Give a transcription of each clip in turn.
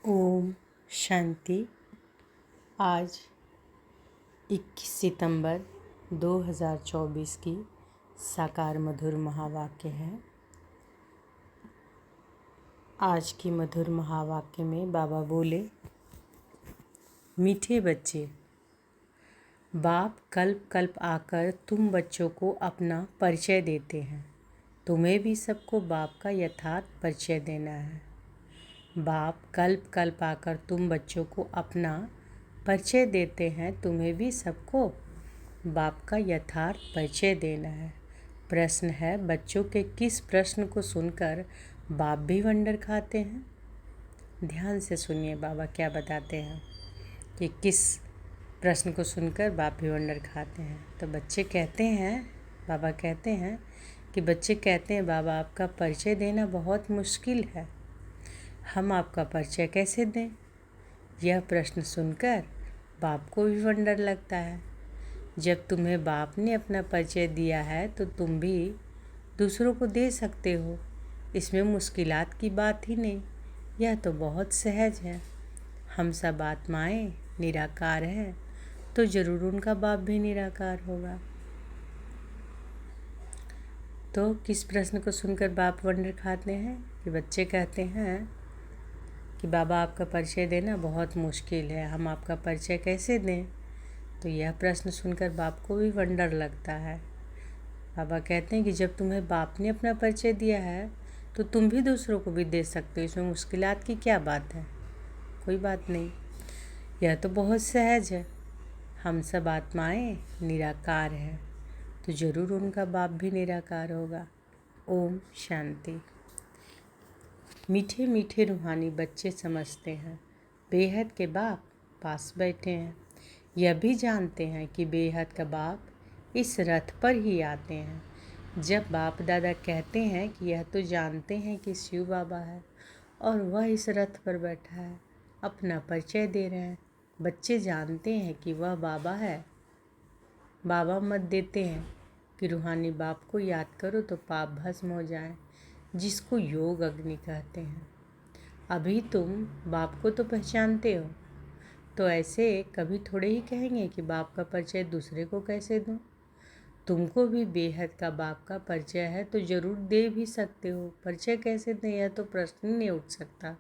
ओम शांति। आज 21 सितंबर 2024 की साकार मधुर महावाक्य है। आज की मधुर महावाक्य में बाबा बोले, मीठे बच्चे, बाप कल्प कल्प आकर तुम बच्चों को अपना परिचय देते हैं। तुम्हें भी सबको बाप का यथार्थ परिचय देना है। बाप कल्प कल्प आकर तुम बच्चों को अपना परिचय देते हैं। तुम्हें भी सबको बाप का यथार्थ परिचय देना है। प्रश्न है, बच्चों के किस प्रश्न को सुनकर बाप भी वंडर खाते हैं? ध्यान से सुनिए बाबा क्या बताते हैं कि किस प्रश्न को सुनकर बाप भी वंडर खाते हैं। तो बच्चे कहते हैं, बाबा कहते हैं कि बच्चे कहते हैं, बाबा आपका परिचय देना बहुत मुश्किल है, हम आपका परिचय कैसे दें? यह प्रश्न सुनकर बाप को भी वंडर लगता है। जब तुम्हें बाप ने अपना परिचय दिया है तो तुम भी दूसरों को दे सकते हो। इसमें मुश्किलात की बात ही नहीं, यह तो बहुत सहज है। हम सब आत्माएं निराकार हैं तो जरूर उनका बाप भी निराकार होगा। तो किस प्रश्न को सुनकर बाप वंडर खाते हैं? कि बच्चे कहते हैं कि बाबा आपका परिचय देना बहुत मुश्किल है, हम आपका परिचय कैसे दें? तो यह प्रश्न सुनकर बाप को भी वंडर लगता है। बाबा कहते हैं कि जब तुम्हें बाप ने अपना परिचय दिया है तो तुम भी दूसरों को भी दे सकते हो। इसमें मुश्किलात की क्या बात है? कोई बात नहीं, यह तो बहुत सहज है। हम सब आत्माएं निराकार हैं तो ज़रूर उनका बाप भी निराकार होगा। ओम शांति। मीठे मीठे रूहानी बच्चे समझते हैं बेहद के बाप पास बैठे हैं। यह भी जानते हैं कि बेहद का बाप इस रथ पर ही आते हैं। जब बाप दादा कहते हैं कि यह तो जानते हैं कि शिव बाबा है और वह इस रथ पर बैठा है, अपना परिचय दे रहे हैं। बच्चे जानते हैं कि वह बाबा है। बाबा मत देते हैं कि रूहानी बाप को याद करो तो पाप भस्म हो जाए, जिसको योग अग्नि कहते हैं। अभी तुम बाप को तो पहचानते हो, तो ऐसे कभी थोड़े ही कहेंगे कि बाप का परिचय दूसरे को कैसे दूं। तुमको भी बेहद का बाप का परिचय है तो ज़रूर दे भी सकते हो। परिचय कैसे दें, यह तो प्रश्न ही नहीं उठ सकता।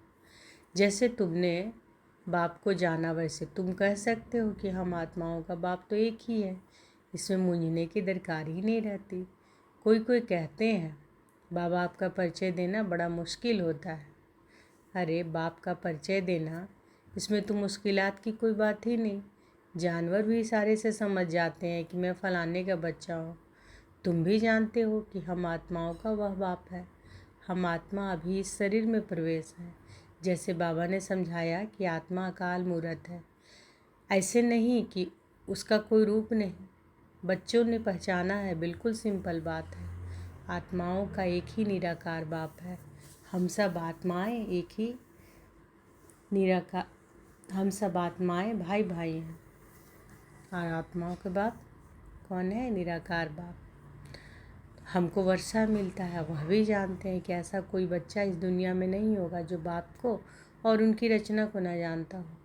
जैसे तुमने बाप को जाना वैसे तुम कह सकते हो कि हम आत्माओं का बाप तो एक ही है, इसमें मूंझने की दरकार ही नहीं रहती। कोई कोई कहते हैं बाबा आपका परिचय देना बड़ा मुश्किल होता है। अरे बाप का परिचय देना, इसमें तो मुश्किलात की कोई बात ही नहीं। जानवर भी इशारे से समझ जाते हैं कि मैं फलाने का बच्चा हूँ। तुम भी जानते हो कि हम आत्माओं का वह बाप है। हम आत्मा अभी इस शरीर में प्रवेश है। जैसे बाबा ने समझाया कि आत्मा अकाल मूर्त है, ऐसे नहीं कि उसका कोई रूप नहीं। बच्चों ने पहचाना है, बिल्कुल सिंपल बात है। आत्माओं का एक ही निराकार बाप है। हम सब आत्माएं एक ही निराकार, हम सब आत्माएं भाई भाई हैं और आत्माओं के बाप कौन है? निराकार बाप। हमको वर्षा मिलता है, वह भी जानते हैं कि ऐसा कोई बच्चा इस दुनिया में नहीं होगा जो बाप को और उनकी रचना को ना जानता हो।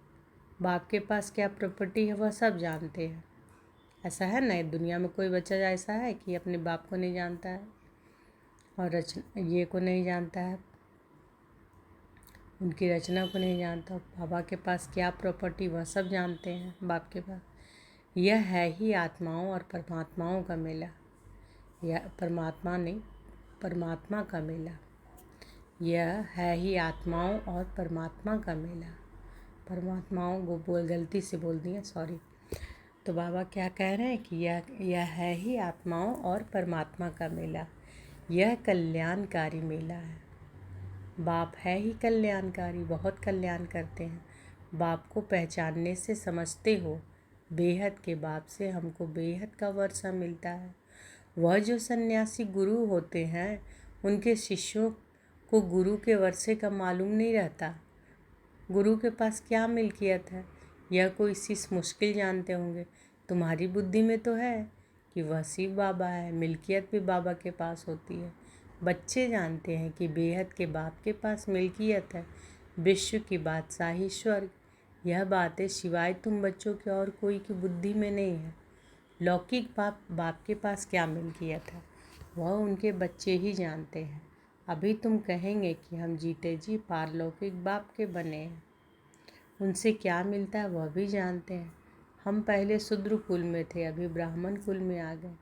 बाप के पास क्या प्रॉपर्टी है वह सब जानते हैं। ऐसा है ना, दुनिया में कोई बच्चा ऐसा है कि अपने बाप को नहीं जानता है और रचना ये को नहीं जानता है, उनकी रचना को नहीं जानता। बाबा के पास क्या प्रॉपर्टी वह सब जानते हैं बाप के पास। यह है ही आत्माओं और परमात्माओं का मेला। यह परमात्मा नहीं, परमात्मा का मेला। यह है ही आत्माओं और परमात्मा का मेला। परमात्माओं को गलती से बोल दिया, सॉरी। तो बाबा क्या कह रहे हैं कि यह है ही आत्माओं और परमात्मा का मेला। यह कल्याणकारी मेला है। बाप है ही कल्याणकारी, बहुत कल्याण करते हैं। बाप को पहचानने से समझते हो, बेहद के बाप से हमको बेहद का वर्षा मिलता है। वह जो सन्यासी गुरु होते हैं, उनके शिष्यों को गुरु के वर्षे का मालूम नहीं रहता। गुरु के पास क्या मिल्कियत है, यह कोई चीज़ मुश्किल जानते होंगे। तुम्हारी बुद्धि में तो है कि वह शिव बाबा है, मिल्कियत भी बाबा के पास होती है। बच्चे जानते हैं कि बेहद के बाप के पास मिल्कियत है, विश्व की बादशाही स्वर्ग। यह बातें सिवाय तुम बच्चों के और कोई की बुद्धि में नहीं है। लौकिक बाप के पास क्या मिल गया था वह उनके बच्चे ही जानते हैं। अभी तुम कहेंगे कि हम जीते जी पारलौकिक बाप के बने हैं, उनसे क्या मिलता है वह भी जानते हैं। हम पहले शूद्र कुल में थे, अभी ब्राह्मण कुल में आ गए।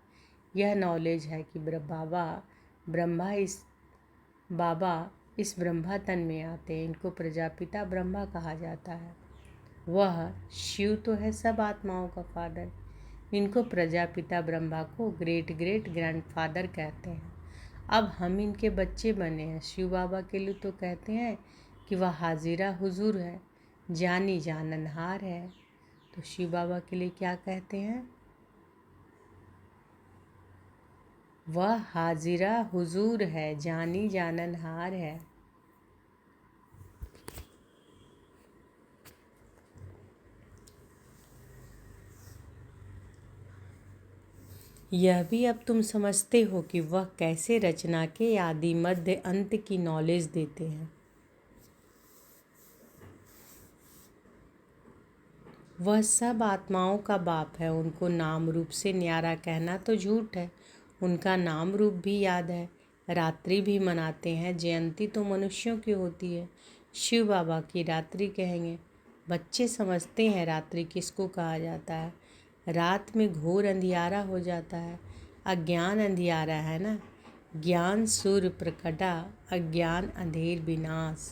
यह नॉलेज है कि बाबा इस ब्रह्मा तन में आते हैं। इनको प्रजापिता ब्रह्मा कहा जाता है। वह शिव तो है सब आत्माओं का फादर। इनको प्रजापिता ब्रह्मा को ग्रेट ग्रेट ग्रैंडफादर कहते हैं। अब हम इनके बच्चे बने हैं। शिव बाबा के लिए तो कहते हैं कि वह हाजिरा हुजूर है, जानी जाननहार है। तो शिव बाबा के लिए क्या कहते हैं? वह हाजिरा हुजूर है, जानी जाननहार है। यह भी अब तुम समझते हो कि वह कैसे रचना के आदि मध्य अंत की नॉलेज देते हैं। वह सब आत्माओं का बाप है। उनको नाम रूप से न्यारा कहना तो झूठ है। उनका नाम रूप भी याद है। रात्रि भी मनाते हैं। जयंती तो मनुष्यों की होती है, शिव बाबा की रात्रि कहेंगे। बच्चे समझते हैं रात्रि किसको कहा जाता है। रात में घोर अंधियारा हो जाता है। अज्ञान अंधियारा है ना। ज्ञान सूर्य प्रकटा, अज्ञान अंधेर विनाश।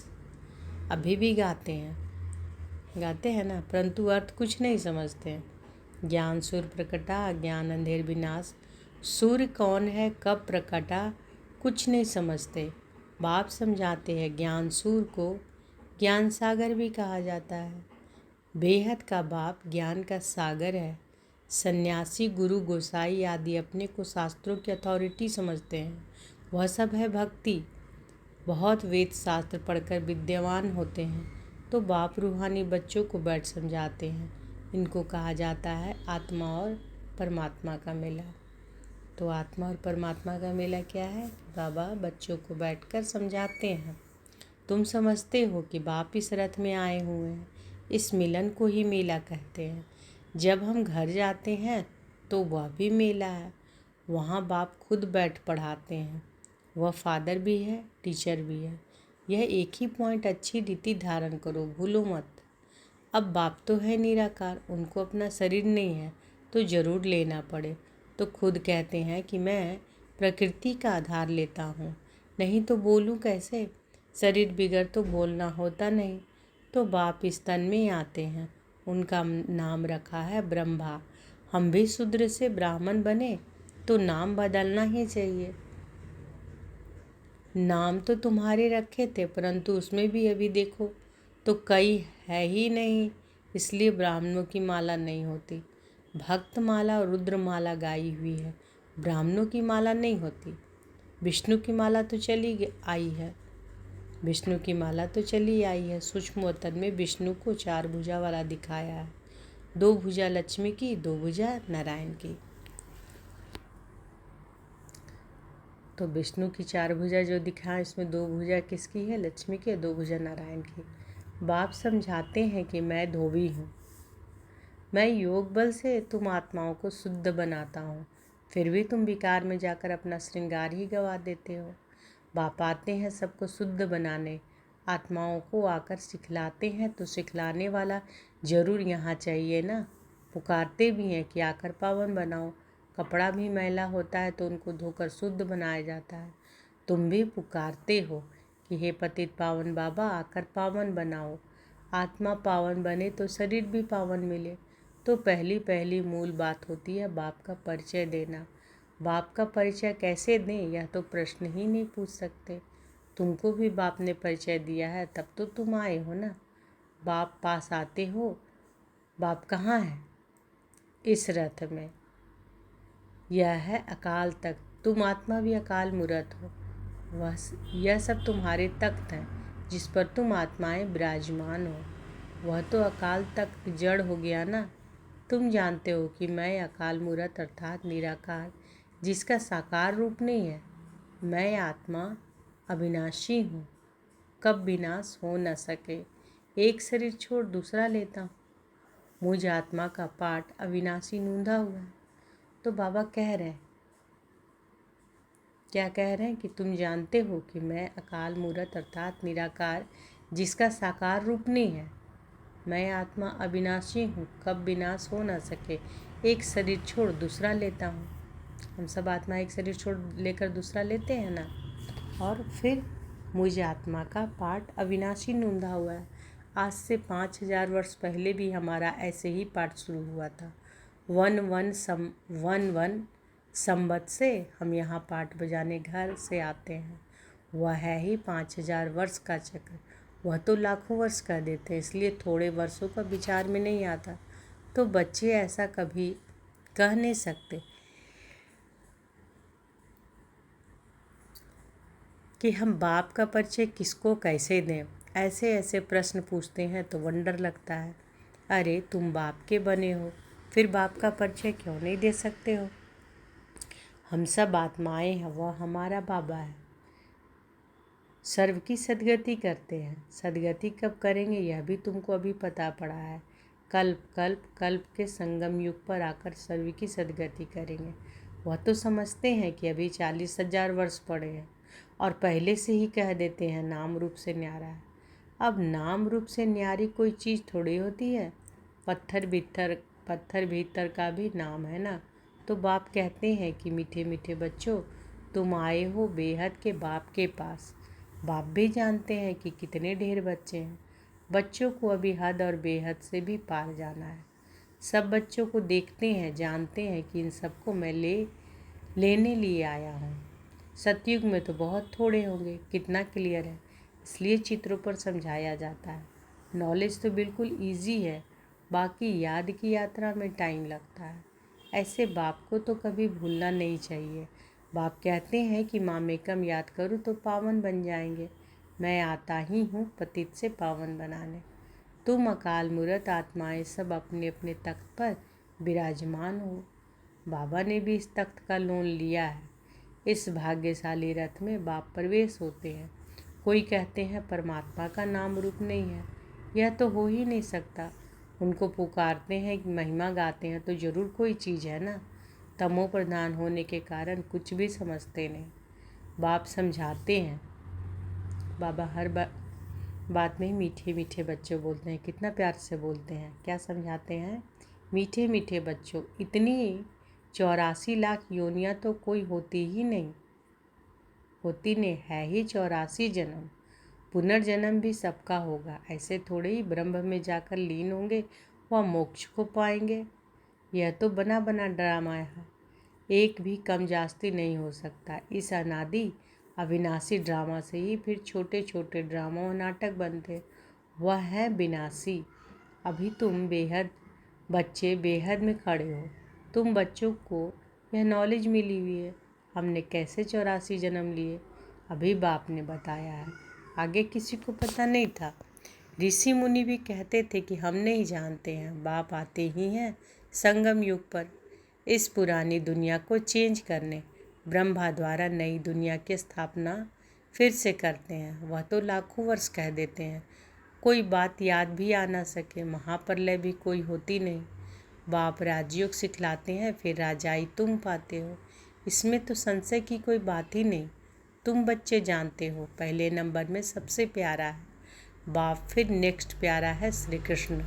अभी भी गाते हैं ना, परंतु अर्थ कुछ नहीं समझते हैं। ज्ञान सूर्य प्रकटा, अज्ञान अंधेर विनाश। सूर्य कौन है, कब प्रकटा, कुछ नहीं समझते। बाप समझाते हैं। ज्ञान सूर्य को ज्ञान सागर भी कहा जाता है। बेहद का बाप ज्ञान का सागर है। सन्यासी, गुरु, गोसाई आदि अपने को शास्त्रों की अथॉरिटी समझते हैं। वह सब है भक्ति। बहुत वेद शास्त्र पढ़कर विद्वान होते हैं तो बाप रूहानी बच्चों को बैठ समझाते हैं। इनको कहा जाता है आत्मा और परमात्मा का मेला। तो आत्मा और परमात्मा का मेला क्या है? बाबा बच्चों को बैठकर समझाते हैं। तुम समझते हो कि बाप इस रथ में आए हुए हैं। इस मिलन को ही मेला कहते हैं। जब हम घर जाते हैं तो वह भी मेला है। वहाँ बाप खुद बैठ पढ़ाते हैं। वह फादर भी है, टीचर भी है। यह एक ही पॉइंट अच्छी रीति धारण करो, भूलो मत। अब बाप तो है निराकार, उनको अपना शरीर नहीं है तो जरूर लेना पड़े तो खुद कहते हैं कि मैं प्रकृति का आधार लेता हूँ, नहीं तो बोलूँ कैसे। शरीर बिगड़ तो बोलना होता नहीं। तो बाप इस तन में आते हैं। उनका नाम रखा है ब्रह्मा। हम भी शूद्र से ब्राह्मण बने तो नाम बदलना ही चाहिए। नाम तो तुम्हारे रखे थे, परंतु उसमें भी अभी देखो तो कई है ही नहीं, इसलिए ब्राह्मणों की माला नहीं होती। भक्त माला और रुद्र माला गाई हुई है, ब्राह्मणों की माला नहीं होती। विष्णु की माला तो चली आई है। विष्णु की माला तो चली आई है। सूक्ष्म वतन में विष्णु को 4 भुजा वाला दिखाया है। 2 भुजा लक्ष्मी की, 2 भुजा नारायण की। तो विष्णु की 4 भुजा जो दिखाए, इसमें 2 भुजा किसकी है? लक्ष्मी की, 2 भुजा नारायण की। बाप समझाते हैं कि मैं धोबी हूँ। मैं योग बल से तुम आत्माओं को शुद्ध बनाता हूँ, फिर भी तुम विकार में जाकर अपना श्रृंगार ही गवा देते हो। बाप आते हैं सबको शुद्ध बनाने, आत्माओं को आकर सिखलाते हैं। तो सिखलाने वाला जरूर यहाँ चाहिए ना। पुकारते भी हैं कि आकर पावन बनाओ। कपड़ा भी मैला होता है तो उनको धोकर शुद्ध बनाया जाता है। तुम भी पुकारते हो कि हे पतित पावन बाबा आकर पावन बनाओ। आत्मा पावन बने तो शरीर भी पावन मिले। तो पहली मूल बात होती है बाप का परिचय देना। बाप का परिचय कैसे दें, यह तो प्रश्न ही नहीं पूछ सकते। तुमको भी बाप ने परिचय दिया है, तब तो तुम आए हो ना। बाप पास आते हो। बाप कहाँ है? इस रथ में। यह है अकाल तख्त। तुम आत्मा भी अकाल मूर्त हो। यह सब तुम्हारे तख्त हैं जिस पर तुम आत्माएं विराजमान हो। वह तो अकाल तख्त जड़ हो गया ना। तुम जानते हो कि मैं अकाल मूर्त अर्थात निराकार, जिसका साकार रूप नहीं है। मैं आत्मा अविनाशी हूँ, कब विनाश हो न सके। एक शरीर छोड़ दूसरा लेता हूँ, मुझ आत्मा का पाठ अविनाशी नूंधा हुआ है। तो बाबा कह रहे हैं, क्या कह रहे हैं कि तुम जानते हो कि मैं अकाल मूर्त अर्थात निराकार, जिसका साकार रूप नहीं है। मैं आत्मा अविनाशी हूँ, कब विनाश हो न सके। एक शरीर छोड़ दूसरा लेता हूँ। हम सब आत्मा एक शरीर छोड़ लेकर दूसरा लेते हैं ना। और फिर मुझ आत्मा का पाठ अविनाशी नूंधा हुआ है। आज से 5000 वर्ष पहले भी हमारा ऐसे ही पाठ शुरू हुआ था। वन संवत से हम यहाँ पाठ बजाने घर से आते हैं। वह है ही 5000 वर्ष का चक्र। वह तो लाखों वर्ष कर देते हैं, इसलिए थोड़े वर्षों का विचार में नहीं आता। तो बच्चे ऐसा कभी कह नहीं सकते कि हम बाप का परिचय किसको कैसे दें। ऐसे ऐसे प्रश्न पूछते हैं तो वंडर लगता है। अरे तुम बाप के बने हो, फिर बाप का परिचय क्यों नहीं दे सकते हो। हम सब आत्माएं हैं, वह हमारा बाबा है। सर्व की सदगति करते हैं। सदगति कब करेंगे यह भी तुमको अभी पता पड़ा है। कल्प कल्प कल्प के संगम युग पर आकर सर्व की सदगति करेंगे। वह तो समझते हैं कि अभी 40,000 वर्ष पड़े हैं और पहले से ही कह देते हैं नाम रूप से न्यारा है। अब नाम रूप से न्यारी कोई चीज़ थोड़ी होती है। पत्थर भीतर का भी नाम है ना। तो बाप कहते हैं कि मीठे मीठे बच्चों, तुम आए हो बेहद के बाप के पास। बाप भी जानते हैं कि कितने ढेर बच्चे हैं। बच्चों को अभी हद और बेहद से भी पार जाना है। सब बच्चों को देखते हैं, जानते हैं कि इन सबको मैं लेने लिए आया हूँ। सतयुग में तो बहुत थोड़े होंगे, कितना क्लियर है, इसलिए चित्रों पर समझाया जाता है। नॉलेज तो बिल्कुल ईजी है, बाकी याद की यात्रा में टाइम लगता है। ऐसे बाप को तो कभी भूलना नहीं चाहिए। बाप कहते हैं कि मामेकम याद करूँ तो पावन बन जाएंगे। मैं आता ही हूँ पतित से पावन बनाने। तुम अकाल मूर्त आत्माएं सब अपने अपने तख्त पर विराजमान हो। बाबा ने भी इस तख्त का लोन लिया है। इस भाग्यशाली रथ में बाप प्रवेश होते हैं। कोई कहते हैं परमात्मा का नाम रूप नहीं है, यह तो हो ही नहीं सकता। उनको पुकारते हैं, महिमा गाते हैं तो ज़रूर कोई चीज़ है ना। तमो प्रधान होने के कारण कुछ भी समझते नहीं। बाप समझाते हैं। बाबा हर बात में मीठे मीठे बच्चों बोलते हैं, कितना प्यार से बोलते हैं। क्या समझाते हैं? मीठे मीठे बच्चों, इतनी 84 लाख योनियाँ तो कोई होती नहीं है ही 84 जन्म। पुनर्जन्म भी सबका होगा। ऐसे थोड़े ही ब्रह्म में जाकर लीन होंगे वह मोक्ष को पाएंगे। यह तो बना बना ड्रामा है, एक भी कम जास्ती नहीं हो सकता। इस अनादि अविनाशी ड्रामा से ही फिर छोटे छोटे ड्रामा और नाटक बनते, वह है विनाशी। अभी तुम बच्चे बेहद में खड़े हो। तुम बच्चों को यह नॉलेज मिली हुई है हमने कैसे 84 जन्म लिए, अभी बाप ने बताया है। आगे किसी को पता नहीं था। ऋषि मुनि भी कहते थे कि हम नहीं जानते हैं। बाप आते ही हैं संगम युग पर इस पुरानी दुनिया को चेंज करने। ब्रह्मा द्वारा नई दुनिया की स्थापना फिर से करते हैं। वह तो लाखों वर्ष कह देते हैं, कोई बात याद भी आ ना सके। महाप्रलय भी कोई होती नहीं। बाप राजयोग सिखलाते हैं, फिर राजाई तुम पाते हो। इसमें तो संशय की कोई बात ही नहीं। तुम बच्चे जानते हो पहले नंबर में सबसे प्यारा है बाप, फिर नेक्स्ट प्यारा है श्री कृष्ण।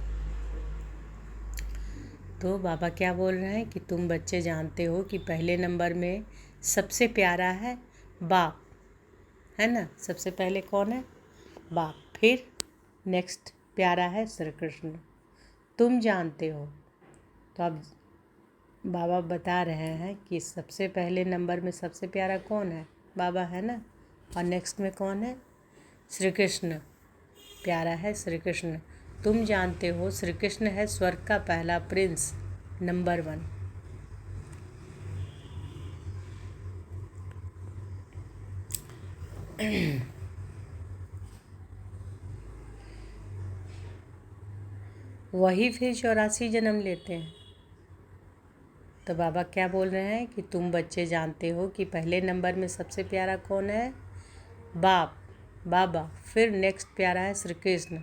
तो बाबा क्या बोल रहे हैं कि तुम बच्चे जानते हो कि पहले नंबर में सबसे प्यारा है बाप, है ना। सबसे पहले कौन है? बाप। फिर नेक्स्ट प्यारा है श्री कृष्ण। तुम जानते हो। तो अब बाबा बता रहे हैं कि सबसे पहले नंबर में सबसे प्यारा कौन है? बाबा, है ना। और नेक्स्ट में कौन है? श्री कृष्ण। प्यारा है श्री कृष्ण। तुम जानते हो श्री कृष्ण है स्वर्ग का पहला प्रिंस, नंबर 1। वही फिर 84 जन्म लेते हैं। तो बाबा क्या बोल रहे हैं कि तुम बच्चे जानते हो कि पहले नंबर में सबसे प्यारा कौन है? बाप। बाबा। फिर नेक्स्ट प्यारा है श्री कृष्ण।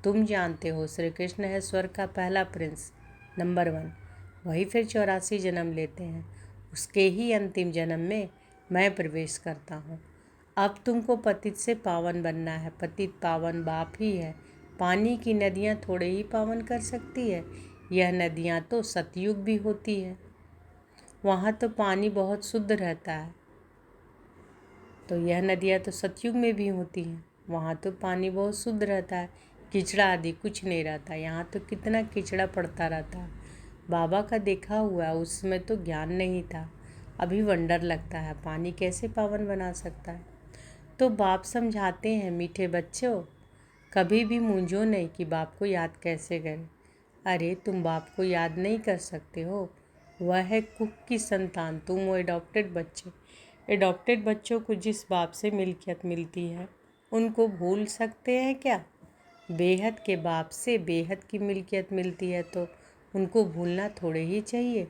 तुम जानते हो श्री कृष्ण है स्वर्ग का पहला प्रिंस, नंबर 1। वही फिर 84 जन्म लेते हैं। उसके ही अंतिम जन्म में मैं प्रवेश करता हूँ। अब तुमको पतित से पावन बनना है। पतित पावन बाप ही है। पानी की नदियाँ थोड़े ही पावन कर सकती है। यह नदियाँ तो सतयुग भी होती है, वहाँ तो पानी बहुत शुद्ध रहता है। तो यह नदियाँ तो सतयुग में भी होती हैं, वहाँ तो पानी बहुत शुद्ध रहता है, कीचड़ा आदि कुछ नहीं रहता। यहाँ तो कितना कीचड़ा पड़ता रहता है। बाबा का देखा हुआ है, उसमें तो ज्ञान नहीं था। अभी वंडर लगता है पानी कैसे पावन बना सकता है। तो बाप समझाते हैं, मीठे बच्चों कभी भी मूंझो नहीं कि बाप को याद कैसे करें। अरे तुम बाप को याद नहीं कर सकते हो, वह है कुक की संतान, तुम वो एडॉप्टेड बच्चे। एडॉप्टेड बच्चों को जिस बाप से मिल्कियत मिलती है उनको भूल सकते हैं क्या? बेहद के बाप से बेहद की मिल्कियत मिलती है तो उनको भूलना थोड़े ही चाहिए।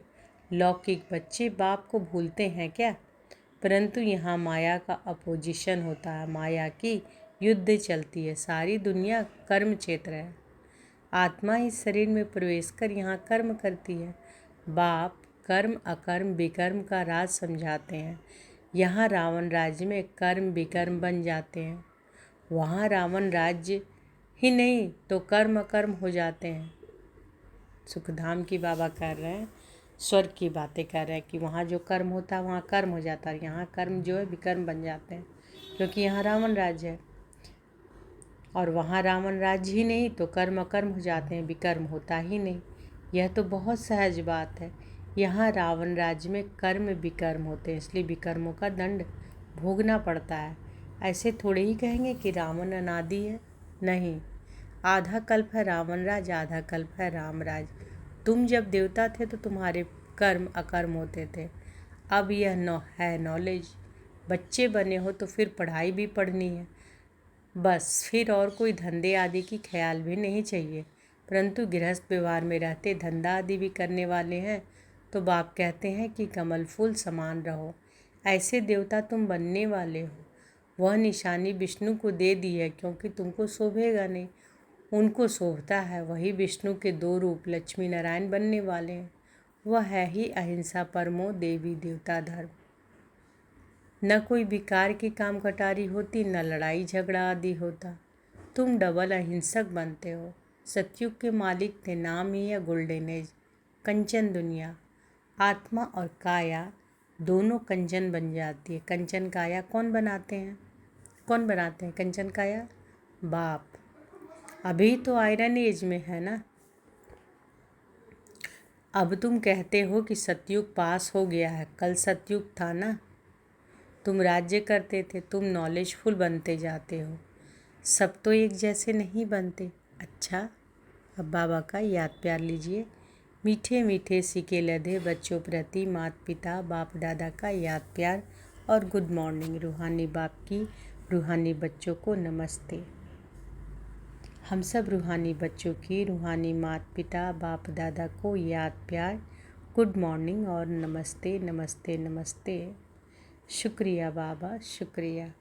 लौकिक बच्चे बाप को भूलते हैं क्या? परंतु यहाँ माया का अपोजिशन होता है, माया की युद्ध चलती है। सारी दुनिया कर्म क्षेत्र है। आत्मा इस शरीर में प्रवेश कर यहाँ कर्म करती है। बाप कर्म अकर्म विकर्म का राज समझाते हैं। यहाँ रावण राज्य में कर्म विकर्म बन जाते हैं, वहाँ रावण राज्य ही नहीं तो कर्म अकर्म हो जाते हैं। सुखधाम की बाबा कर रहे हैं, स्वर्ग की बातें कर रहे हैं कि वहाँ जो कर्म होता है वहाँ कर्म हो जाता है, यहाँ कर्म जो है विकर्म बन जाते हैं, क्योंकि यहाँ रावण राज्य है। और वहाँ रावण राज्य ही नहीं तो कर्म अकर्म हो जाते हैं, विकर्म होता ही नहीं। यह तो बहुत सहज बात है। यहाँ रावण राज्य में कर्म विकर्म होते हैं, इसलिए विकर्मों का दंड भोगना पड़ता है। ऐसे थोड़े ही कहेंगे कि रावण अनादि है, नहीं। आधा कल्प है रावण राज, आधा कल्प है राम राज। तुम जब देवता थे तो तुम्हारे कर्म अकर्म होते थे। अब यह है नॉलेज। बच्चे बने हो तो फिर पढ़ाई भी पढ़नी है, बस फिर और कोई धंधे आदि की ख्याल भी नहीं चाहिए। परंतु गृहस्थ व्यवहार में रहते धंधा आदि भी करने वाले हैं तो बाप कहते हैं कि कमल फूल समान रहो। ऐसे देवता तुम बनने वाले हो। वह निशानी विष्णु को दे दी है क्योंकि तुमको शोभेगा नहीं, उनको शोभता है। वही विष्णु के 2 रूप लक्ष्मी नारायण बनने वाले हैं। वह है ही अहिंसा परमो देवी देवता धर्म। न कोई विकार की काम कटारी होती, न लड़ाई झगड़ा आदि होता। तुम डबल अहिंसक बनते हो। सतयुग के मालिक थे, नाम ही है गोल्डन एज, कंचन दुनिया। आत्मा और काया दोनों कंचन बन जाती है। कंचन काया कौन बनाते हैं? कौन बनाते हैं कंचन काया? बाप। अभी तो आयरन एज में है ना। अब तुम कहते हो कि सतयुग पास हो गया है, कल सतयुग था ना। तुम राज्य करते थे, तुम नॉलेजफुल बनते जाते हो। सब तो एक जैसे नहीं बनते। अच्छा, अब बाबा का याद प्यार लीजिए। मीठे मीठे सिके लदे बच्चों प्रति माता पिता बाप दादा का याद प्यार और गुड मॉर्निंग। रूहानी बाप की रूहानी बच्चों को नमस्ते। हम सब रूहानी बच्चों की रूहानी माता पिता बाप दादा को याद प्यार, गुड मॉर्निंग और नमस्ते नमस्ते नमस्ते। शुक्रिया बाबा, शुक्रिया।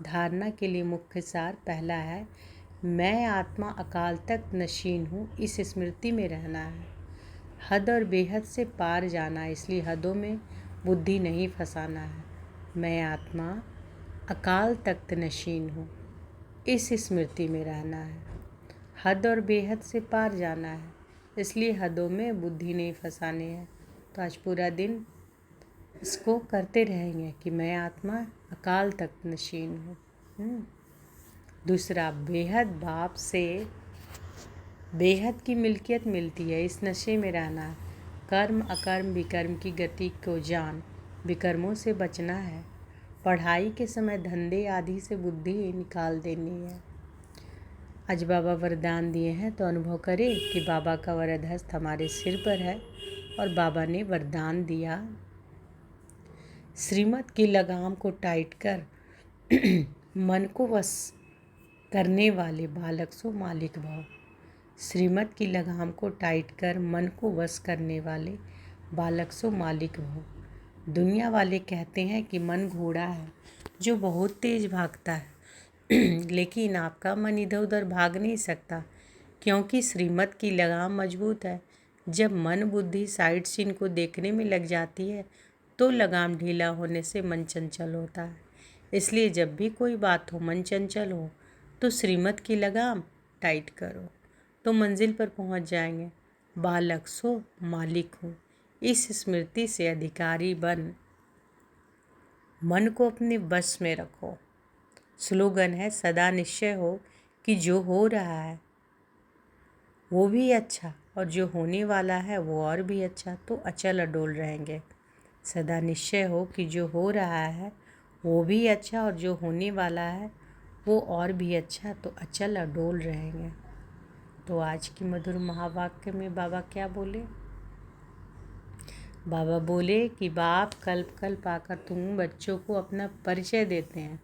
धारणा के लिए मुख्य सार पहला है, मैं आत्मा अकाल तक नशीन हूँ, इस स्मृति में रहना है। हद और बेहद से पार जाना है, इसलिए हदों में बुद्धि नहीं फंसाना है। मैं आत्मा अकाल तक नशीन हूँ, इस स्मृति में रहना है। हद और बेहद से पार जाना है, इसलिए हदों में बुद्धि नहीं फंसानी है। तो आज पूरा दिन इसको करते रहेंगे कि मैं आत्मा अकाल तक नशीन हूँ। दूसरा, बेहद बाप से बेहद की मिल्कियत मिलती है, इस नशे में रहना है। कर्म अकर्म विकर्म की गति को जान, विकर्मों से बचना है। पढ़ाई के समय धंधे आदि से बुद्धि निकाल देनी है। आज बाबा वरदान दिए हैं तो अनुभव करें कि बाबा का वरद हस्त हमारे सिर पर है और बाबा ने वरदान दिया, श्रीमत की लगाम को टाइट कर मन को वश करने वाले बालक सो मालिक भव। श्रीमत की लगाम को टाइट कर मन को वश करने वाले बालक सो मालिक भव। दुनिया वाले कहते हैं कि मन घोड़ा है जो बहुत तेज भागता है, लेकिन आपका मन इधर उधर भाग नहीं सकता, क्योंकि श्रीमत की लगाम मजबूत है। जब मन बुद्धि साइड सीन को देखने में लग जाती है तो लगाम ढीला होने से मन चंचल होता है। इसलिए जब भी कोई बात हो, मन चंचल हो, तो श्रीमत की लगाम टाइट करो, तो मंजिल पर पहुंच जाएंगे। बालक सो मालिक हो, इस स्मृति से अधिकारी बन मन को अपने बस में रखो। स्लोगन है, सदा निश्चय हो कि जो हो रहा है वो भी अच्छा और जो होने वाला है वो और भी अच्छा, तो अचल अडोल रहेंगे। सदा निश्चय हो कि जो हो रहा है वो भी अच्छा और जो होने वाला है वो और भी अच्छा, तो अचल अडोल रहेंगे। तो आज की मधुर महावाक्य में बाबा क्या बोले? बाबा बोले कि बाप कल्प कल्प आकर तुम बच्चों को अपना परिचय देते हैं,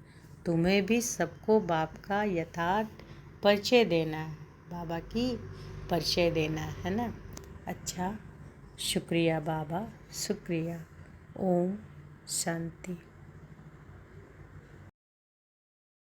तुम्हें भी सबको बाप का यथार्थ परिचय देना है, बाबा की परिचय देना है ना। अच्छा, शुक्रिया बाबा, शुक्रिया। ओम शांति।